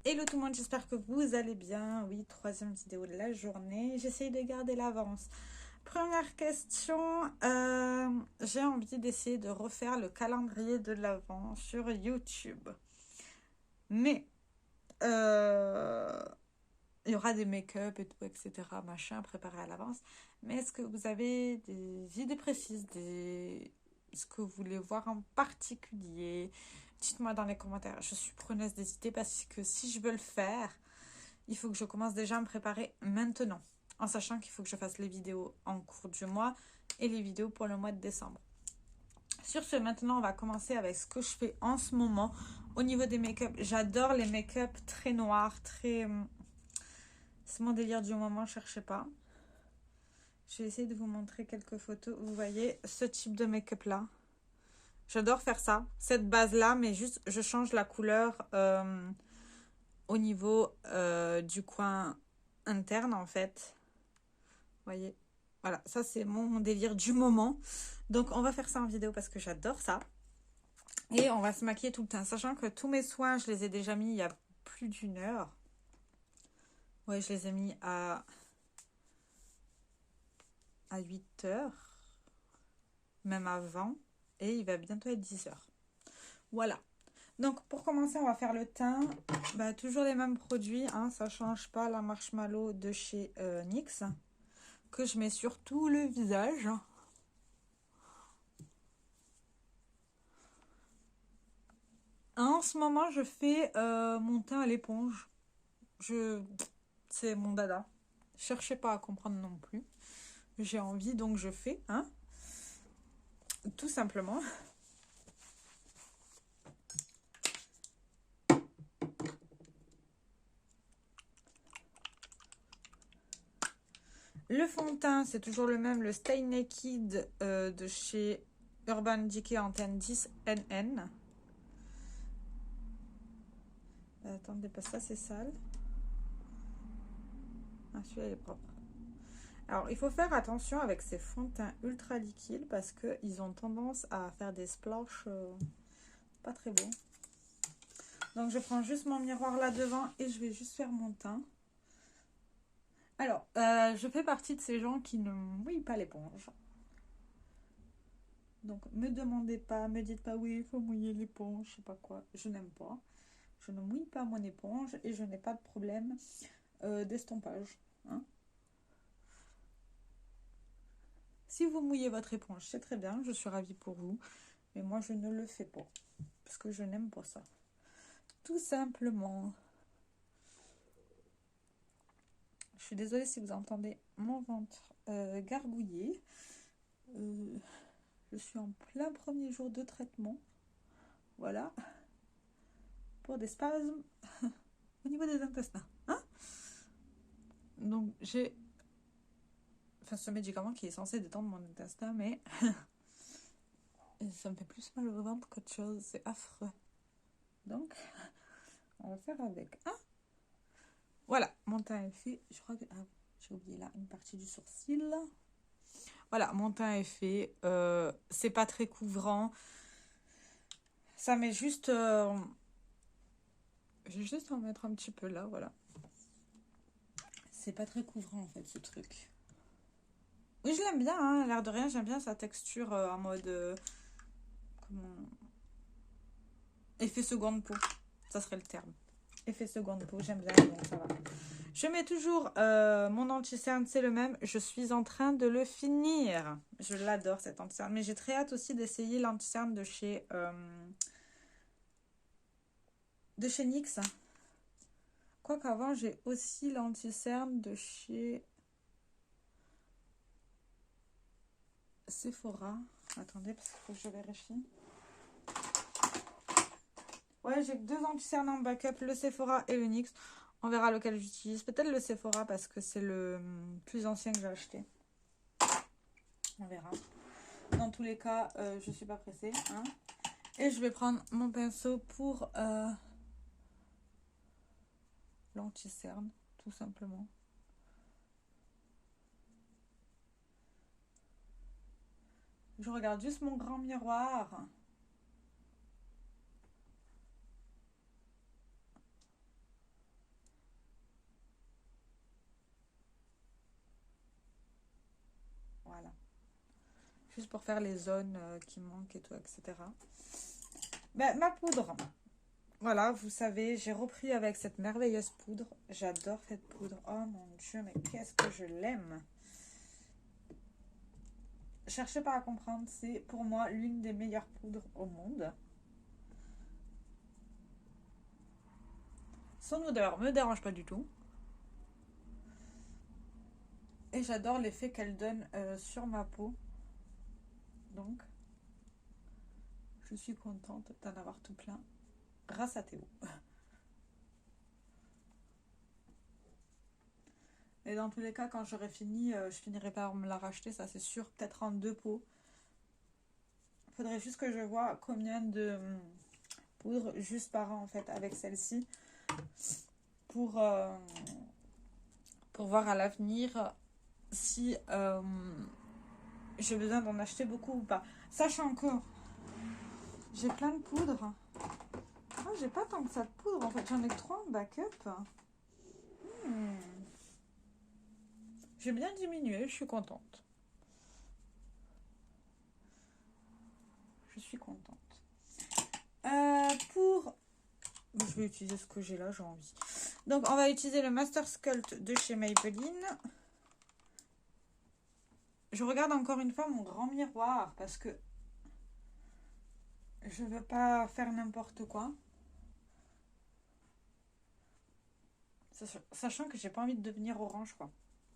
Hello tout le monde, j'espère que vous allez bien. Oui, troisième vidéo de la journée. J'essaye de garder l'avance. Première question, j'ai envie d'essayer de refaire le calendrier de l'Avent sur YouTube. Mais euh, il y aura des make-up et tout, etc. Machin, préparé à l'avance. Mais est-ce que vous avez des idées précises, ce que vous voulez voir en particulier? Dites-moi dans les commentaires. Je suis preneuse des idées parce que si je veux le faire, il faut que je commence déjà à me préparer maintenant, en sachant qu'il faut que je fasse les vidéos en cours du mois et les vidéos pour le mois de décembre. Sur ce, maintenant, on va commencer avec ce que je fais en ce moment au niveau des make-up. J'adore les make-up très noirs, très... C'est mon délire du moment, cherchez pas. Je vais essayer de vous montrer quelques photos. Vous voyez ce type de make-up là. J'adore faire ça, cette base là, mais juste je change la couleur au niveau du coin interne en fait. Vous voyez, voilà, ça c'est mon délire du moment. Donc on va faire ça en vidéo parce que j'adore ça. Et on va se maquiller tout le temps, sachant que tous mes soins, je les ai déjà mis il y a plus d'une heure. Ouais, je les ai mis à 8 heures, même avant. Et il va bientôt être 10 heures. Voilà. Donc pour commencer, on va faire le teint. Bah, toujours les mêmes produits, hein, ça change pas. La Marshmallow de chez NYX, que je mets sur tout le visage. En ce moment, je fais mon teint à l'éponge. C'est mon dada. Cherchez pas à comprendre non plus. J'ai envie, donc je fais, hein. Tout simplement. Le fond de teint, c'est toujours le même, le Stay Naked de chez Urban Decay Antenne 10 NN. Attendez, pas ça, c'est sale. Ah, celui-là, il est propre. Alors, il faut faire attention avec ces fonds de teint ultra liquides parce qu'ils ont tendance à faire des splashes pas très beaux. Donc, je prends juste mon miroir là devant et je vais juste faire mon teint. Alors, je fais partie de ces gens qui ne mouillent pas l'éponge. Donc, me demandez pas, me dites pas oui, il faut mouiller l'éponge, je sais pas quoi. Je n'aime pas. Je ne mouille pas mon éponge et je n'ai pas de problème d'estompage. Hein. Si vous mouillez votre éponge, c'est très bien, je suis ravie pour vous. Mais moi, je ne le fais pas. Parce que je n'aime pas ça. Tout simplement. Je suis désolée si vous entendez mon ventre gargouiller. Je suis en plein premier jour de traitement. Voilà. Pour des spasmes au niveau des intestins. Hein. Donc, j'ai ce médicament qui est censé détendre mon intestin, mais ça me fait plus mal au ventre qu'autre chose. C'est affreux. Donc, on va faire avec. Hein. Voilà, mon teint est fait. Je crois que j'ai oublié là une partie du sourcil. Voilà, mon teint est fait. C'est pas très couvrant. Ça met juste... je vais juste en mettre un petit peu là, voilà. C'est pas très couvrant en fait ce truc. Oui, je l'aime bien, hein, l'air de rien, j'aime bien sa texture en mode... comment... Effet seconde peau, ça serait le terme. Effet seconde peau, j'aime bien, donc ça va. Je mets toujours mon anti-cerne, c'est le même. Je suis en train de le finir. Je l'adore cet anti-cerne. Mais j'ai très hâte aussi d'essayer l'anti-cerne de chez NYX. Quoique avant, j'ai aussi l'anti-cerne de chez Sephora. Attendez, parce qu'il faut que je vérifie. Ouais, j'ai deux anti-cernes en backup, le Sephora et le NYX. On verra lequel j'utilise. Peut-être le Sephora parce que c'est le plus ancien que j'ai acheté. On verra. Dans tous les cas, je ne suis pas pressée. Hein. Et je vais prendre mon pinceau pour l'anti-cerne, tout simplement. Je regarde juste mon grand miroir. Juste pour faire les zones qui manquent et tout, etc. Ben, ma poudre. Voilà, vous savez, j'ai repris avec cette merveilleuse poudre. J'adore cette poudre. Oh mon Dieu, mais qu'est-ce que je l'aime. Cherchez pas à comprendre, c'est pour moi l'une des meilleures poudres au monde. Son odeur me dérange pas du tout. Et j'adore l'effet qu'elle donne sur ma peau. Donc, je suis contente d'en avoir tout plein grâce à Théo. Et dans tous les cas, quand j'aurai fini, je finirai par me la racheter, ça c'est sûr, peut-être en 2 pots. Il faudrait juste que je vois combien de poudre juste par an en fait avec celle-ci pour voir à l'avenir si j'ai besoin d'en acheter beaucoup ou pas. Sachant que j'ai plein de poudre. Oh, j'ai pas tant que ça de poudre en fait, j'en ai 3 en backup. J'ai bien diminué, je suis contente. Je suis contente. Je vais utiliser ce que j'ai là, j'ai envie. Donc, on va utiliser le Master Sculpt de chez Maybelline. Je regarde encore une fois mon grand miroir parce que je veux pas faire n'importe quoi. Sachant que j'ai pas envie de devenir orange, quoi.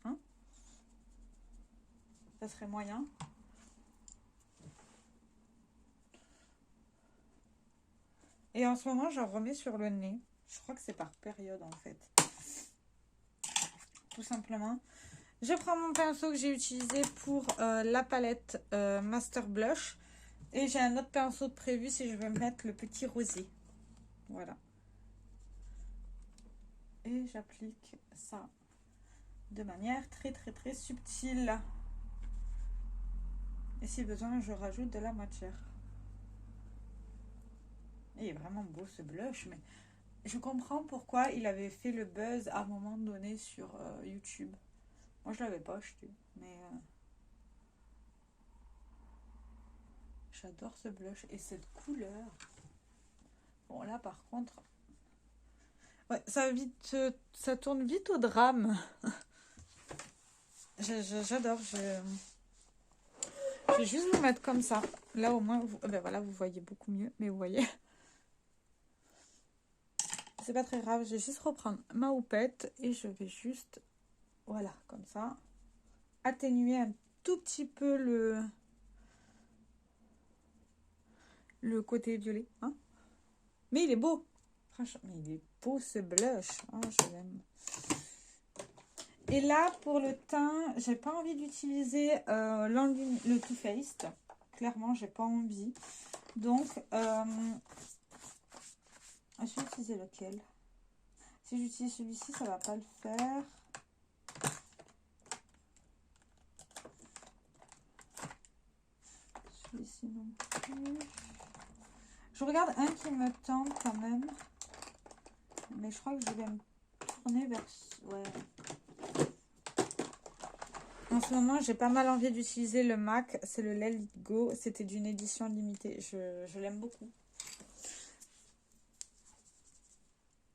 Hein? Ça serait moyen. Et en ce moment, j'en remets sur le nez. Je crois que c'est par période, en fait. Tout simplement. Je prends mon pinceau que j'ai utilisé pour la palette Master Blush. Et j'ai un autre pinceau de prévu si je veux mettre le petit rosé. Voilà. Et j'applique ça de manière très très très subtile. Et si besoin, je rajoute de la matière. Il est vraiment beau ce blush, mais je comprends pourquoi il avait fait le buzz à un moment donné sur YouTube. Moi, je l'avais pas acheté, mais j'adore ce blush et cette couleur. Bon, là, par contre, ouais, ça tourne vite au drame. J'adore. Je vais juste vous mettre comme ça. Là, au moins, ben voilà, vous voyez beaucoup mieux, mais vous voyez. C'est pas très grave, je vais juste reprendre ma houppette et je vais juste, voilà, comme ça, atténuer un tout petit peu le côté violet. Hein, mais il est beau. Franchement, mais il est beau ce blush. Oh, je l'aime. Et là, pour le teint, j'ai pas envie d'utiliser le Too Faced. Clairement, j'ai pas envie. Donc, je vais utiliser lequel? Si j'utilise celui-ci, ça va pas le faire. Celui-ci non plus. Je regarde un qui me tente quand même. Mais je crois que je vais me tourner vers... Ouais. En ce moment, j'ai pas mal envie d'utiliser le MAC. C'est le Let It Go. C'était d'une édition limitée. Je l'aime beaucoup.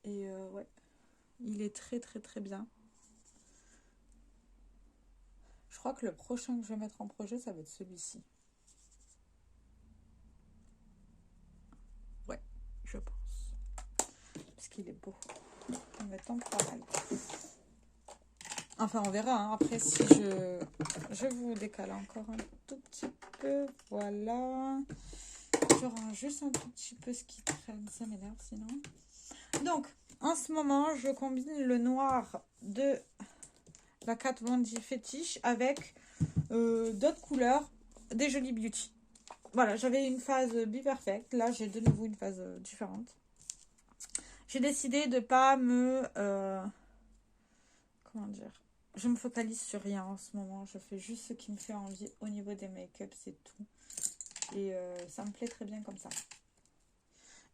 Et ouais. Il est très très très bien. Je crois que le prochain que je vais mettre en projet, ça va être celui-ci. Ouais, je pense. Parce qu'il est beau. Il me tente pas mal. Enfin, on verra. Hein. Après, si je vous décale encore un tout petit peu. Voilà. Je range juste un tout petit peu ce qui traîne. Ça m'énerve sinon. Donc, en ce moment, je combine le noir de la Kat Von D Fetish avec d'autres couleurs des Jolie Beauty. Voilà, j'avais une phase Be Perfect. Là, j'ai de nouveau une phase différente. J'ai décidé de pas me... comment dire? Je me focalise sur rien en ce moment. Je fais juste ce qui me fait envie au niveau des make-up, c'est tout. Et ça me plaît très bien comme ça.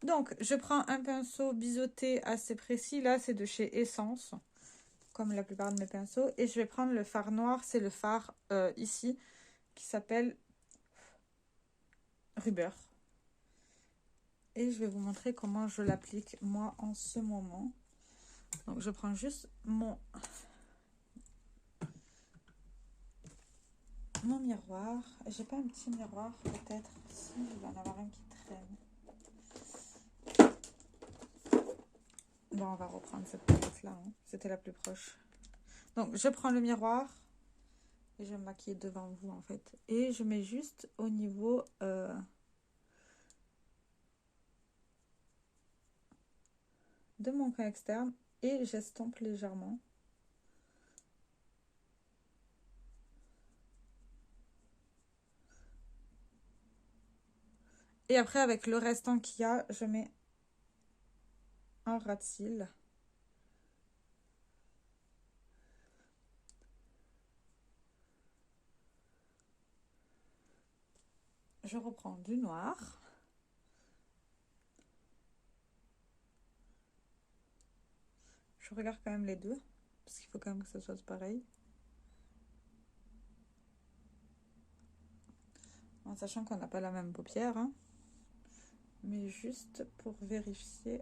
Donc, je prends un pinceau biseauté assez précis. Là, c'est de chez Essence, comme la plupart de mes pinceaux. Et je vais prendre le fard noir. C'est le fard ici, qui s'appelle rubber. Et je vais vous montrer comment je l'applique moi en ce moment. Donc je prends juste mon miroir. J'ai pas un petit miroir peut-être. Si, il va en avoir un qui traîne. Bon, on va reprendre cette place-là. Hein. C'était la plus proche. Donc, je prends le miroir et je vais me maquiller devant vous, en fait. Et je mets juste au niveau de mon coin externe et j'estompe légèrement. Et après, avec le restant qu'il y a, je mets un ras de cils. Je reprends du noir. Je regarde quand même les deux, parce qu'il faut quand même que ça soit pareil. En sachant qu'on n'a pas la même paupière, hein. Mais juste pour vérifier.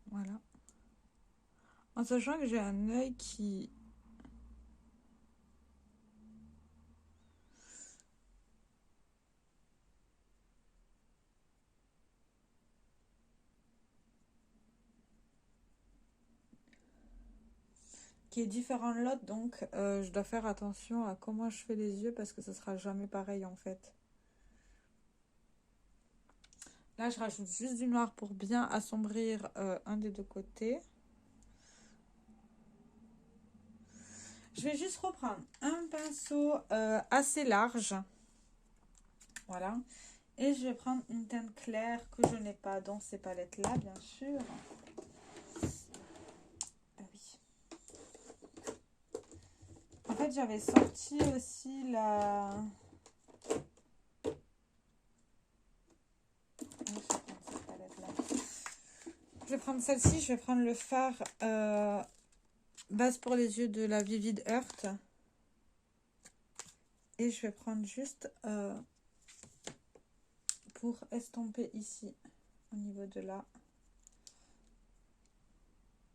Voilà. En sachant que j'ai un œil qui est différent de l'autre, donc je dois faire attention à comment je fais les yeux parce que ce sera jamais pareil en fait. Là, je rajoute juste du noir pour bien assombrir un des deux côtés. Je vais juste reprendre un pinceau assez large. Voilà. Et je vais prendre une teinte claire que je n'ai pas dans ces palettes-là, bien sûr. Ah oui. En fait, j'avais sorti aussi la... Je vais prendre celle-ci, je vais prendre le fard base pour les yeux de la Vivid Earth. Et je vais prendre juste pour estomper ici, au niveau de là.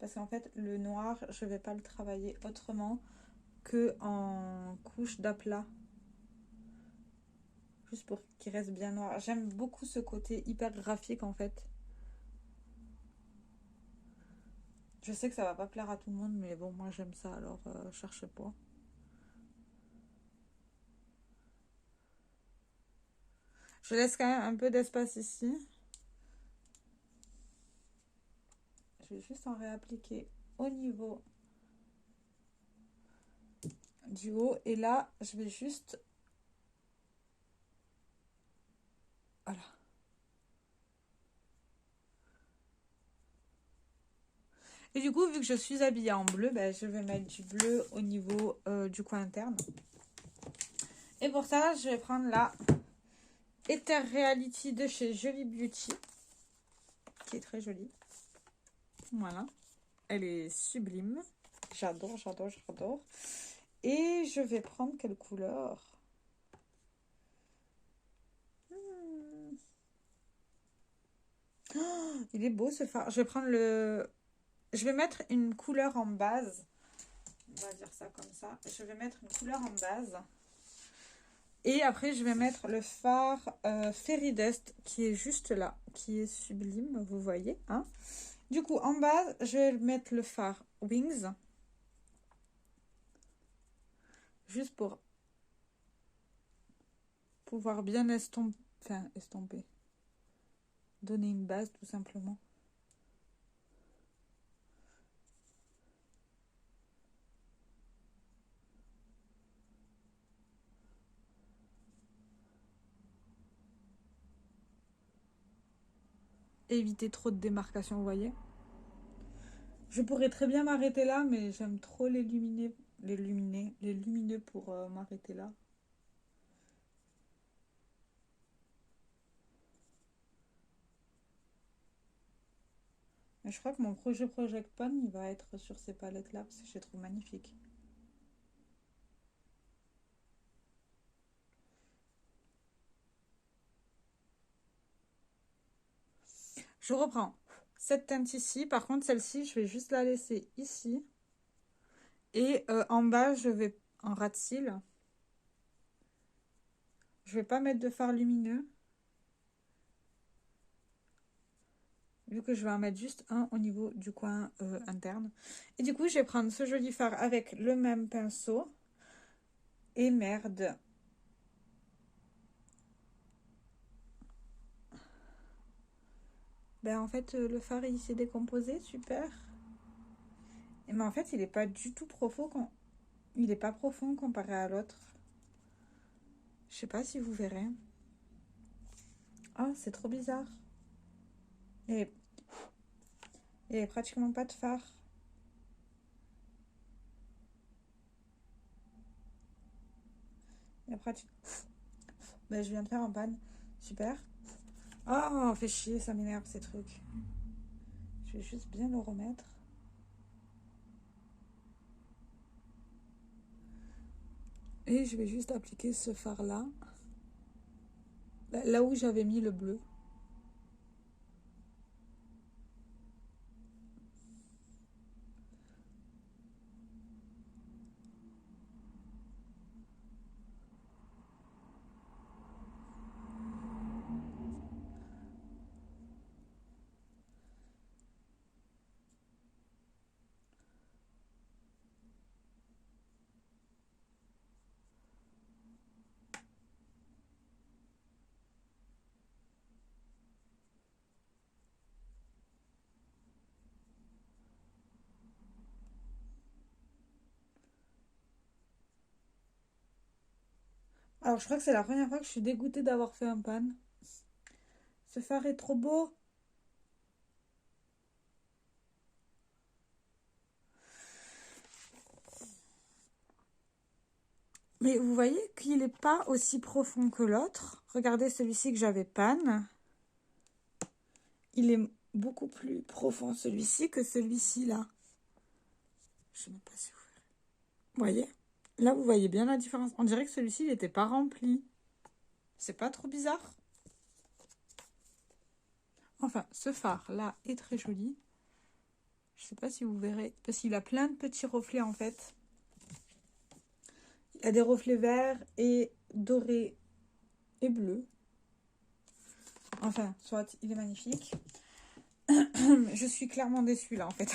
Parce qu'en fait, le noir, je ne vais pas le travailler autrement que en couche d'aplat. Juste pour qu'il reste bien noir. J'aime beaucoup ce côté hyper graphique en fait. Je sais que ça va pas plaire à tout le monde, mais bon, moi j'aime ça, alors cherchez pas. Je laisse quand même un peu d'espace ici. Je vais juste en réappliquer au niveau du haut. Et là, je vais juste... Voilà. Et du coup, vu que je suis habillée en bleu, ben, je vais mettre du bleu au niveau du coin interne. Et pour ça, je vais prendre la Ether Reality de chez Jolie Beauty, qui est très jolie. Voilà. Elle est sublime. J'adore, j'adore, j'adore. Et je vais prendre quelle couleur? Oh, il est beau ce fard. Je vais prendre le... Je vais mettre une couleur en base. On va dire ça comme ça. Je vais mettre une couleur en base. Et après, je vais mettre le fard Fairy Dust qui est juste là. Qui est sublime, vous voyez. Hein, du coup, en base, je vais mettre le fard Wings. Juste pour pouvoir bien estomper. Enfin, estomper. Donner une base, tout simplement. Éviter trop de démarcation, vous voyez. Je pourrais très bien m'arrêter là, mais j'aime trop les lumineux pour m'arrêter là. Et je crois que mon projet Project Pan, il va être sur ces palettes-là parce que je les trouve magnifiques. Je reprends cette teinte ici. Par contre, celle-ci, je vais juste la laisser ici. Et en bas, je vais en ras de cils. Je vais pas mettre de fard lumineux. Vu que je vais en mettre juste un au niveau du coin interne. Et du coup, je vais prendre ce joli fard avec le même pinceau. Et merde. Ben en fait, le fard, il s'est décomposé. Super. Mais en fait, il n'est pas du tout profond. Il n'est pas profond comparé à l'autre. Je sais pas si vous verrez. Ah, c'est trop bizarre. Et il n'y a pratiquement pas de fard. Il y a pratiquement... Ben, je viens de faire en panne. Super. Oh, fait chier, ça m'énerve ces trucs. Je vais juste bien le remettre. Et je vais juste appliquer ce fard-là. Là où j'avais mis le bleu. Alors, je crois que c'est la première fois que je suis dégoûtée d'avoir fait un pan. Ce fard est trop beau. Mais vous voyez qu'il n'est pas aussi profond que l'autre. Regardez celui-ci que j'avais pan. Il est beaucoup plus profond celui-ci que celui-ci là. Je ne sais même pas si vous voyez. Là, vous voyez bien la différence. On dirait que celui-ci, il n'était pas rempli. C'est pas trop bizarre? Enfin, ce phare-là est très joli. Je sais pas si vous verrez. Parce qu'il a plein de petits reflets, en fait. Il y a des reflets verts et dorés et bleus. Enfin, soit, il est magnifique. Je suis clairement déçue, là, en fait.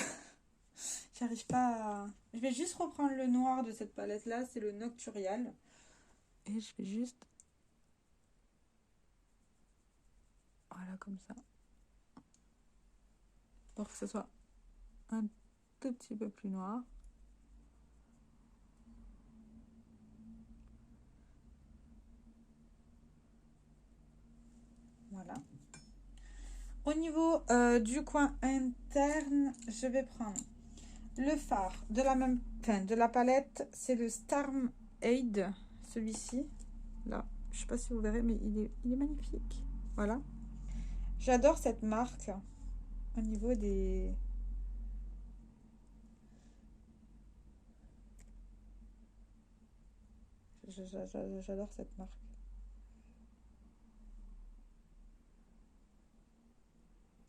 J'arrive pas à... Je vais juste reprendre le noir de cette palette-là. C'est le Nocturial. Et je vais juste... Voilà, comme ça. Pour que ce soit un tout petit peu plus noir. Voilà. Au niveau du coin interne, je vais prendre le fard de la même, enfin, de la palette. C'est le Storm Aid, celui-ci. Là, je sais pas si vous verrez, mais il est magnifique. Voilà. J'adore cette marque au niveau des... J'adore cette marque.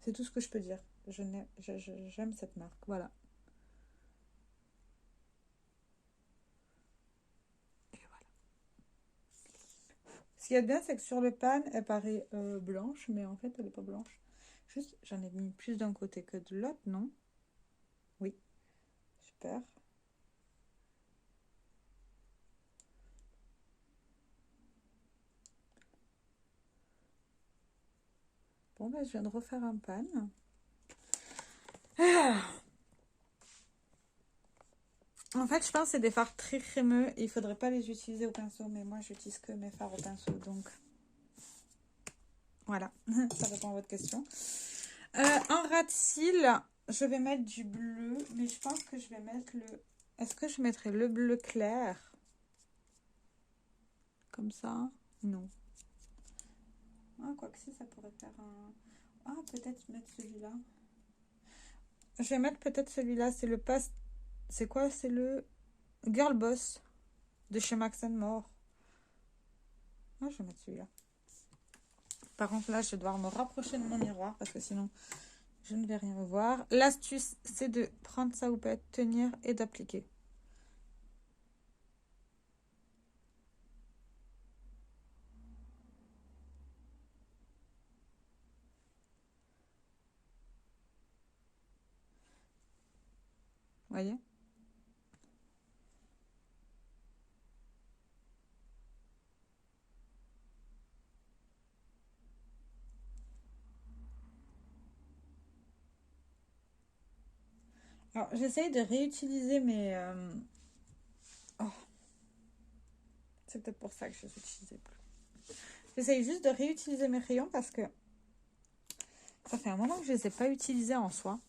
C'est tout ce que je peux dire. J'aime cette marque. Voilà. Et voilà. Ce qu'il y a de bien, c'est que sur le pan, elle paraît blanche, mais en fait, elle n'est pas blanche. Juste, j'en ai mis plus d'un côté que de l'autre, non? Oui. Super. Bon, ben, je viens de refaire un pan. Ah. En fait, je pense que c'est des fards très crémeux et il faudrait pas les utiliser au pinceau, mais moi, j'utilise que mes fards au pinceau, donc voilà, ça répond à votre question. En ras de cils, je vais mettre du bleu, mais je pense que je vais mettre le... Est-ce que je mettrai le bleu clair? Comme ça? Non. Ah, quoi que si, ça pourrait faire un... Ah, peut-être mettre celui-là. Je vais mettre peut-être celui-là. C'est le pass. C'est quoi? C'est le Girl Boss de chez Max More. Ah, je vais mettre celui-là. Par contre, là, je vais devoir me rapprocher de mon miroir parce que sinon, je ne vais rien voir. L'astuce, c'est de prendre sa houppette, tenir et d'appliquer. Voyez? Alors, j'essaye de réutiliser mes... Oh, c'est peut-être pour ça que je les utilisais plus. J'essaye juste de réutiliser mes crayons parce que ça fait un moment que je les ai pas utilisés en soi.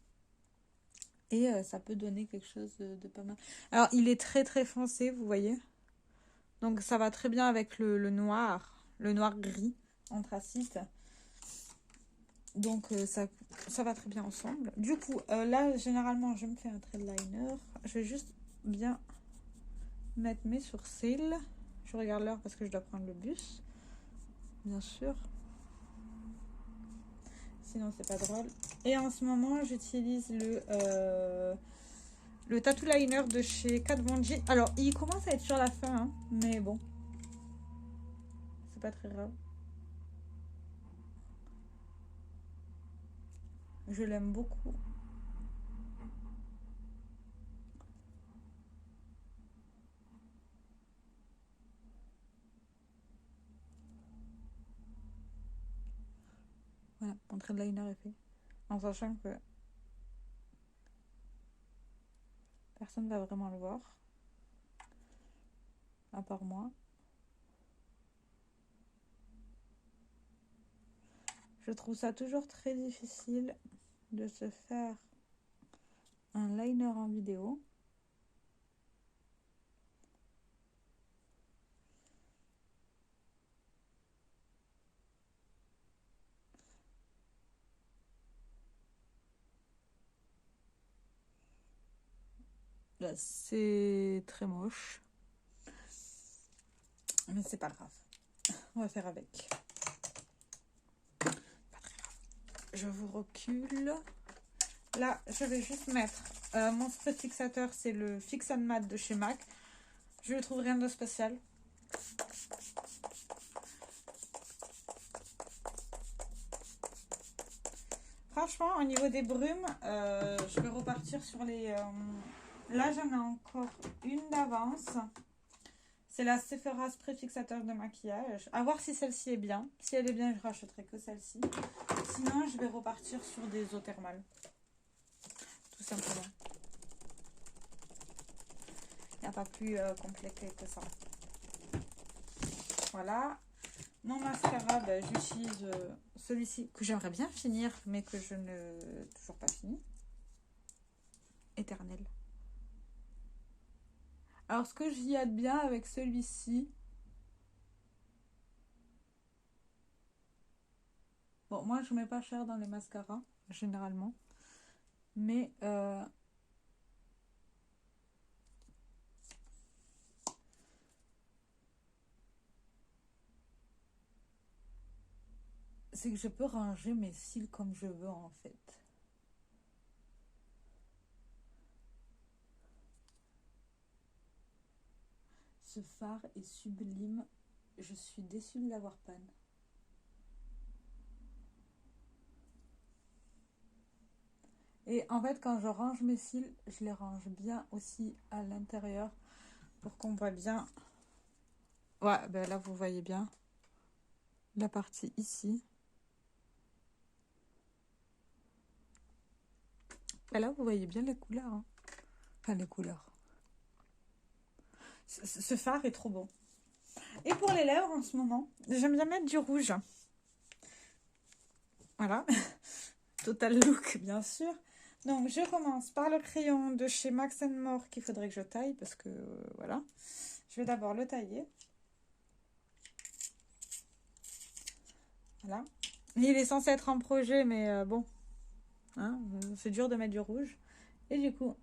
Et ça peut donner quelque chose de pas mal. Alors, il est très très foncé, vous voyez. Donc, ça va très bien avec le noir gris, anthracite. Donc, ça va très bien ensemble. Du coup, là, généralement, je me fais un trait de liner. Je vais juste bien mettre mes sourcils. Je regarde l'heure parce que je dois prendre le bus. Bien sûr. Sinon, c'est pas drôle. Et en ce moment, j'utilise le tattoo liner de chez Kat Von D. Alors, il commence à être sur la fin, hein, mais bon. C'est pas très grave. Je l'aime beaucoup. Voilà, mon trait de liner est fait. En sachant que personne va vraiment le voir. À part moi. Je trouve ça toujours très difficile de se faire un liner en vidéo. Là, c'est très moche. Mais c'est pas grave. On va faire avec. Pas très grave. Je vous recule. Là, je vais juste mettre mon spray fixateur. C'est le Fix and Matte de chez MAC. Je ne trouve rien de spécial. Franchement, au niveau des brumes, je vais repartir sur les... Là, j'en ai encore une d'avance. C'est la Sephora Spray Fixateur de maquillage. À voir si celle-ci est bien. Si elle est bien, je rachèterai que celle-ci. Sinon, je vais repartir sur des eaux thermales. Tout simplement. Il n'y a pas plus compliqué que ça. Voilà. Mon mascara, ben, j'utilise celui-ci que j'aimerais bien finir, mais que je ne toujours pas fini. Éternel. Alors, ce que j'y ai de bien avec celui-ci... Bon, moi, je ne mets pas cher dans les mascaras, généralement. Mais... c'est que je peux ranger mes cils comme je veux, en fait. Ce fard est sublime. Je suis déçue de l'avoir panne. Et en fait, quand je range mes cils, je les range bien aussi à l'intérieur pour qu'on voit bien. Ouais, ben là, vous voyez bien la partie ici. Et là, vous voyez bien les couleurs. Hein. Enfin, les couleurs. Ce fard est trop beau. Et pour les lèvres, en ce moment, j'aime bien mettre du rouge. Voilà. Total look, bien sûr. Donc, je commence par le crayon de chez Max More qu'il faudrait que je taille parce que, voilà. Je vais d'abord le tailler. Voilà. Il est censé être en projet, mais bon. Hein, c'est dur de mettre du rouge. Et du coup,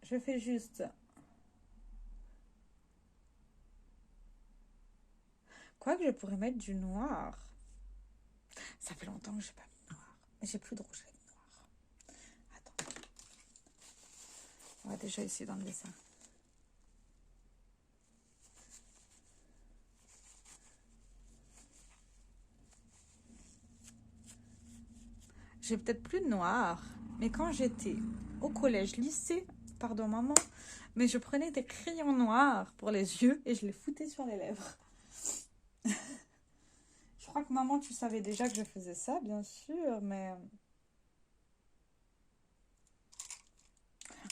je fais juste... Quoique je pourrais mettre du noir. Ça fait longtemps que j'ai pas mis de noir. Mais j'ai plus de rouge à lèvres noir. Attends. On va déjà essayer d'enlever ça. J'ai peut-être plus de noir. Mais quand j'étais au collège, lycée, pardon maman, mais je prenais des crayons noirs pour les yeux et je les foutais sur les lèvres. Je crois que maman, tu savais déjà que je faisais ça, bien sûr, mais...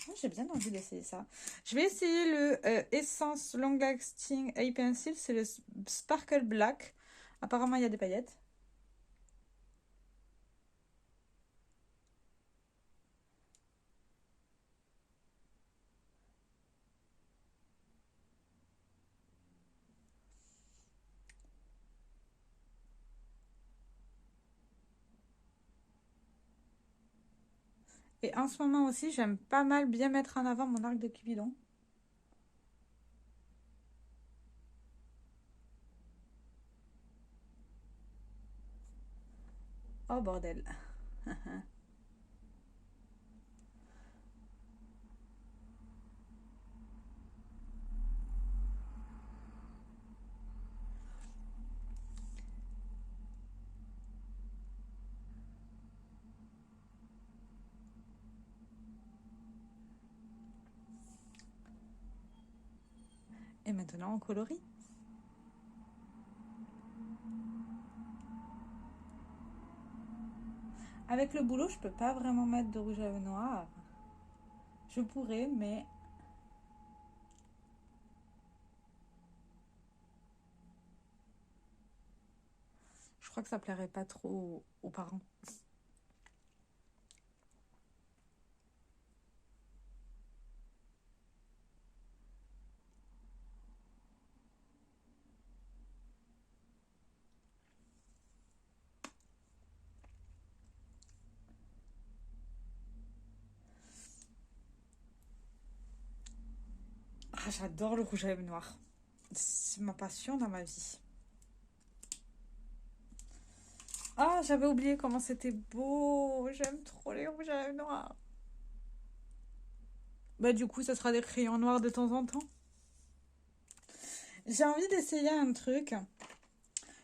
Moi, j'ai bien envie d'essayer ça. Je vais essayer le Essence Long Lasting Eye Pencil. C'est le Sparkle Black. Apparemment, il y a des paillettes. Et en ce moment aussi, j'aime pas mal bien mettre en avant mon arc de Cupidon. Oh bordel. Et maintenant, on colorie. Avec le boulot, je peux pas vraiment mettre de rouge à lèvres noir. Je pourrais, mais... Je crois que ça plairait pas trop aux parents. Ah, j'adore le rouge à lèvres noir. C'est ma passion dans ma vie. Ah, j'avais oublié comment c'était beau. J'aime trop les rouges à lèvres noirs. Bah du coup, ça sera des crayons noirs de temps en temps. J'ai envie d'essayer un truc.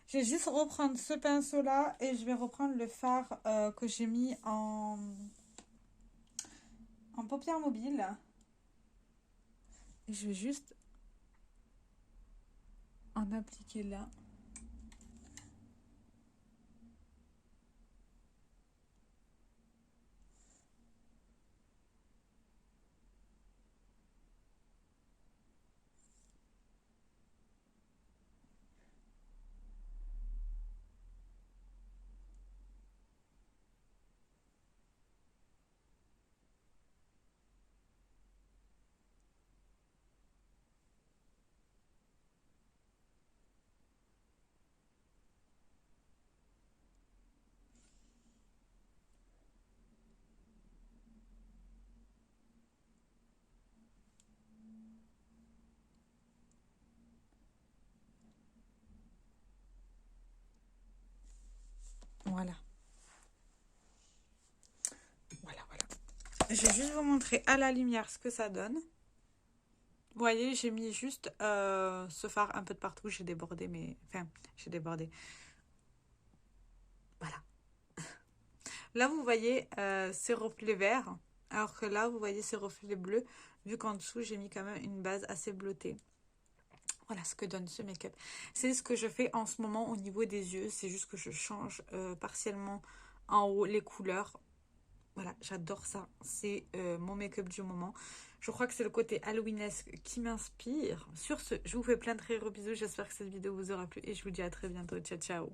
Je vais juste reprendre ce pinceau-là et je vais reprendre le fard que j'ai mis en paupière mobile. Et je vais juste en appliquer là. Voilà. Voilà, voilà. Je vais juste vous montrer à la lumière ce que ça donne. Vous voyez, j'ai mis juste ce fard un peu de partout. J'ai débordé, mais... Enfin, j'ai débordé. Voilà. Là, vous voyez ces reflets verts. Alors que là, vous voyez ces reflets bleus. Vu qu'en dessous, j'ai mis quand même une base assez bleutée. Voilà ce que donne ce make-up. C'est ce que je fais en ce moment au niveau des yeux. C'est juste que je change partiellement en haut les couleurs. Voilà, j'adore ça. C'est mon make-up du moment. Je crois que c'est le côté halloweenesque qui m'inspire. Sur ce, je vous fais plein de très gros bisous. J'espère que cette vidéo vous aura plu et je vous dis à très bientôt. Ciao, ciao.